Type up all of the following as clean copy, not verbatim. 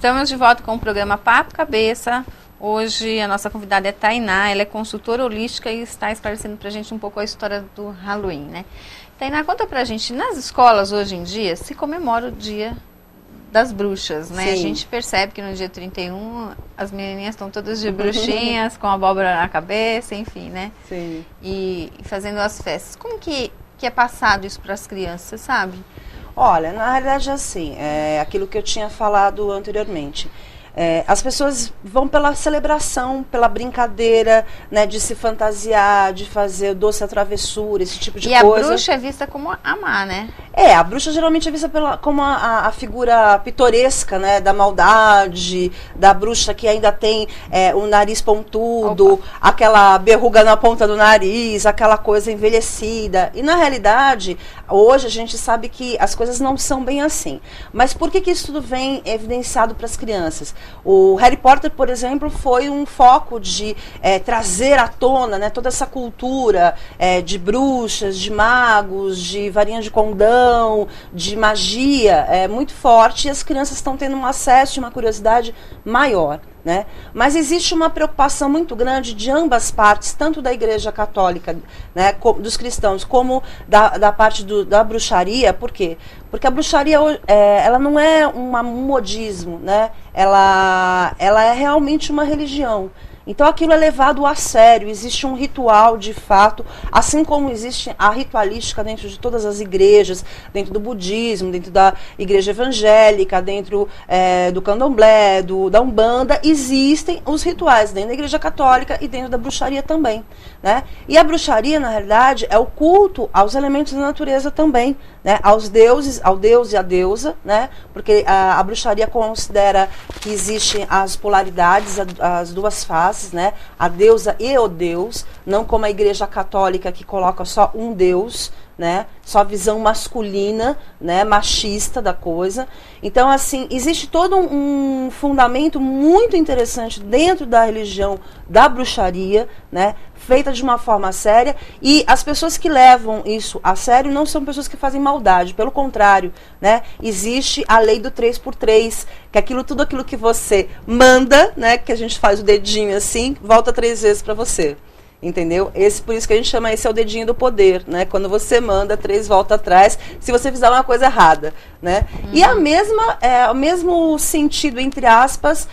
Estamos de volta com o programa Papo Cabeça. Hoje a nossa convidada é Tainá, ela é consultora holística e está esclarecendo pra gente um pouco a história do Halloween, né? Tainá, conta pra gente, nas escolas hoje em dia se comemora o dia das bruxas, né? Sim. A gente percebe que no dia 31 as menininhas estão todas de bruxinhas, com a abóbora na cabeça, enfim, né? Sim. E fazendo as festas. Como que é passado isso para as crianças, sabe? Olha, na realidade assim, é aquilo que eu tinha falado anteriormente. As pessoas vão pela celebração, pela brincadeira, né, de se fantasiar, de fazer doce, a travessura, esse tipo de coisa. E a bruxa é vista como a má, né? A bruxa geralmente é vista como a figura pitoresca, né, da maldade, da bruxa que ainda tem o nariz pontudo, aquela verruga na ponta do nariz, aquela coisa envelhecida. E na realidade, hoje a gente sabe que as coisas não são bem assim. Mas por que isso tudo vem evidenciado para as crianças? O Harry Potter, por exemplo, foi um foco de trazer à tona, né, toda essa cultura de bruxas, de magos, de varinha de condão, de magia muito forte, e as crianças estão tendo um acesso e uma curiosidade maior. Né? Mas existe uma preocupação muito grande de ambas partes, tanto da Igreja Católica, né, dos cristãos, como da parte da bruxaria. Por quê? Porque a bruxaria ela não é um modismo, né? Ela é realmente uma religião. Então aquilo é levado a sério, existe um ritual de fato, assim como existe a ritualística dentro de todas as igrejas, dentro do budismo, dentro da igreja evangélica, dentro do candomblé, da umbanda, existem os rituais dentro da igreja católica e dentro da bruxaria também, né? E a bruxaria, na realidade, é o culto aos elementos da natureza também, né? Aos deuses, ao deus e à deusa, né? Porque a bruxaria considera que existem as polaridades, as duas faces, né? A deusa e o deus, não como a Igreja Católica que coloca só um deus, né? Só a visão masculina, né? Machista da coisa. Então, assim, existe todo um fundamento muito interessante dentro da religião da bruxaria, né? Feita de uma forma séria, e as pessoas que levam isso a sério não são pessoas que fazem maldade, pelo contrário, né? Existe a lei do 3x3, que tudo aquilo que você manda, né? Que a gente faz o dedinho assim, volta 3 vezes para você. Entendeu? Por isso que a gente chama esse é o dedinho do poder, né? Quando você manda 3 volta atrás, se você fizer uma coisa errada, né? E o mesmo sentido, entre aspas,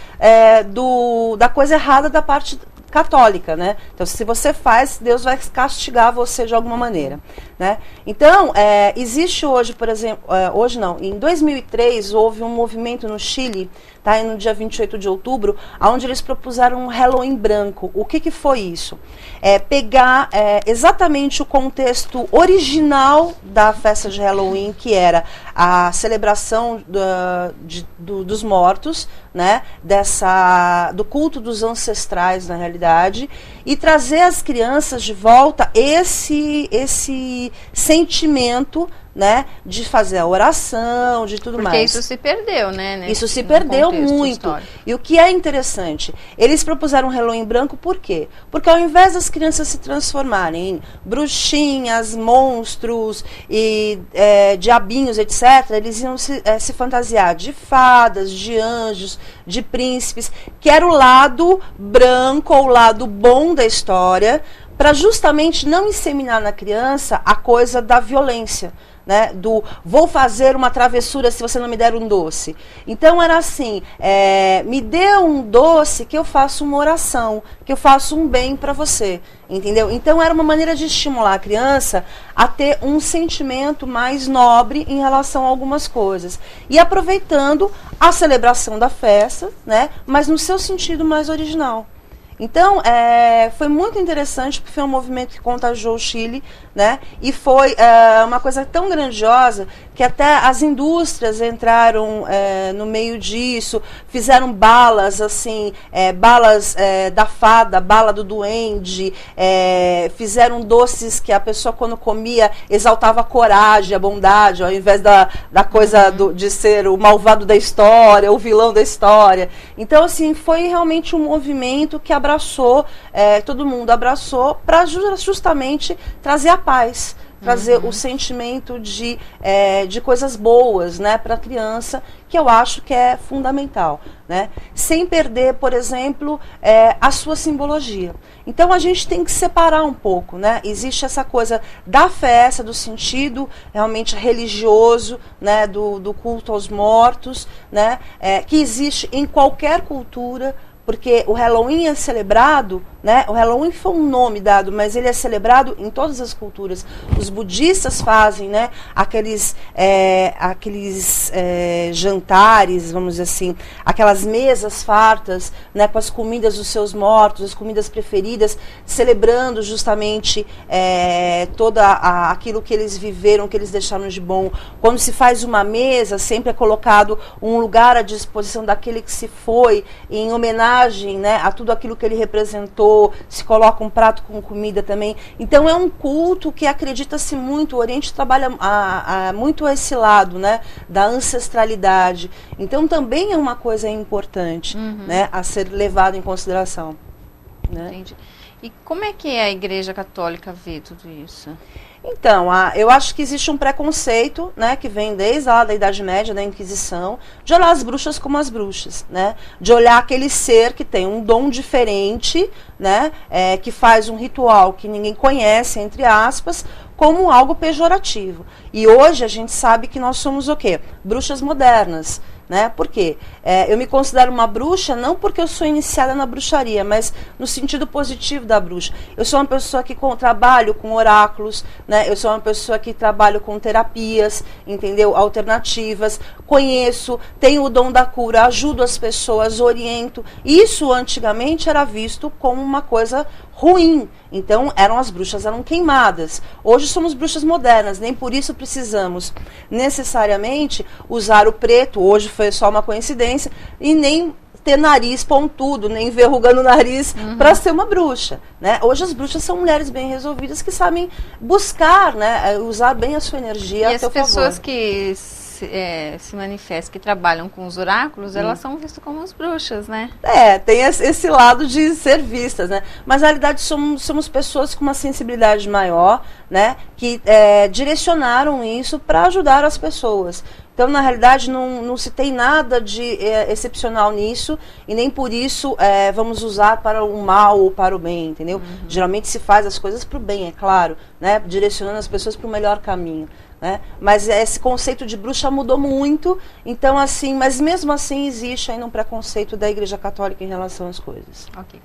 da coisa errada da parte católica, né? Então, se você faz, Deus vai castigar você de alguma maneira, né? Então, existe hoje, por exemplo, hoje não, em 2003 houve um movimento no Chile, tá? No dia 28 de outubro, onde eles propuseram um Halloween branco. O que foi isso? Pegar exatamente o contexto original da festa de Halloween, que era a celebração dos mortos, né? Do culto dos ancestrais, na realidade, e trazer às crianças de volta esse sentimento, né, de fazer a oração, de tudo mais. Porque isso se perdeu, né? Isso se perdeu muito. Histórico. E o que é interessante, eles propuseram um Halloween branco por quê? Porque ao invés das crianças se transformarem em bruxinhas, monstros e diabinhos, etc., eles iam se fantasiar de fadas, de anjos, de príncipes, que era o lado branco ou o lado bom da história, para justamente não inseminar na criança a coisa da violência, né? Vou fazer uma travessura se você não me der um doce. Então era assim, me dê um doce que eu faço uma oração, que eu faço um bem para você, entendeu? Então era uma maneira de estimular a criança a ter um sentimento mais nobre em relação a algumas coisas. E aproveitando a celebração da festa, né? Mas no seu sentido mais original. Então, foi muito interessante, porque foi um movimento que contagiou o Chile, né? E foi uma coisa tão grandiosa que até as indústrias entraram no meio disso, fizeram balas, assim, balas da fada, bala do duende, fizeram doces que a pessoa, quando comia, exaltava a coragem, a bondade, ao invés da coisa de ser o malvado da história, o vilão da história. Então, assim, foi realmente um movimento que abraçou, todo mundo abraçou, para justamente trazer a paz, trazer o sentimento de coisas boas, né, para a criança, que eu acho que é fundamental, né? Sem perder, por exemplo, a sua simbologia. Então a gente tem que separar um pouco, né? Existe essa coisa da festa, do sentido realmente religioso, né, do culto aos mortos, né, que existe em qualquer cultura, porque o Halloween é celebrado, né? O Halloween foi um nome dado, mas ele é celebrado em todas as culturas. Os budistas fazem, né, aqueles jantares, vamos dizer assim, aquelas mesas fartas, né, com as comidas dos seus mortos, as comidas preferidas, celebrando justamente aquilo que eles viveram, que eles deixaram de bom. Quando se faz uma mesa, sempre é colocado um lugar à disposição daquele que se foi, em homenagem, né, a tudo aquilo que ele representou. Se coloca um prato com comida também. Então é um culto que acredita-se muito, o Oriente trabalha muito esse lado, né, da ancestralidade. Então também é uma coisa importante, né, a ser levado em consideração. Né? Entendi. E como é que a Igreja Católica vê tudo isso? Então, eu acho que existe um preconceito, né, que vem desde lá da Idade Média, da Inquisição, de olhar as bruxas como as bruxas, né, de olhar aquele ser que tem um dom diferente, né, que faz um ritual que ninguém conhece, entre aspas, como algo pejorativo. E hoje a gente sabe que nós somos o quê? Bruxas modernas. Né? Por quê? Eu me considero uma bruxa não porque eu sou iniciada na bruxaria, mas no sentido positivo da bruxa. Eu sou uma pessoa que trabalho com oráculos, né? Eu sou uma pessoa que trabalho com terapias, entendeu? Alternativas, conheço, tenho o dom da cura, ajudo as pessoas, oriento. Isso antigamente era visto como uma coisa ruim. Então as bruxas eram queimadas. Hoje somos bruxas modernas, nem por isso precisamos necessariamente usar o preto. Hoje foi só uma coincidência, e nem ter nariz pontudo, nem verrugando o nariz para ser uma bruxa, né? Hoje as bruxas são mulheres bem resolvidas que sabem buscar, né, usar bem a sua energia e a seu favor. as pessoas que se manifestam, que trabalham com os oráculos, elas são vistas como as bruxas, né? Tem esse lado de ser vistas, né? Mas na realidade somos pessoas com uma sensibilidade maior, né? Que direcionaram isso para ajudar as pessoas. Então, na realidade, não se tem nada de excepcional nisso, e nem por isso vamos usar para o mal ou para o bem, entendeu? Geralmente se faz as coisas para o bem, é claro, né? Direcionando as pessoas para o melhor caminho. Né? Mas esse conceito de bruxa mudou muito, então assim, mas mesmo assim existe ainda um preconceito da Igreja Católica em relação às coisas. Ok.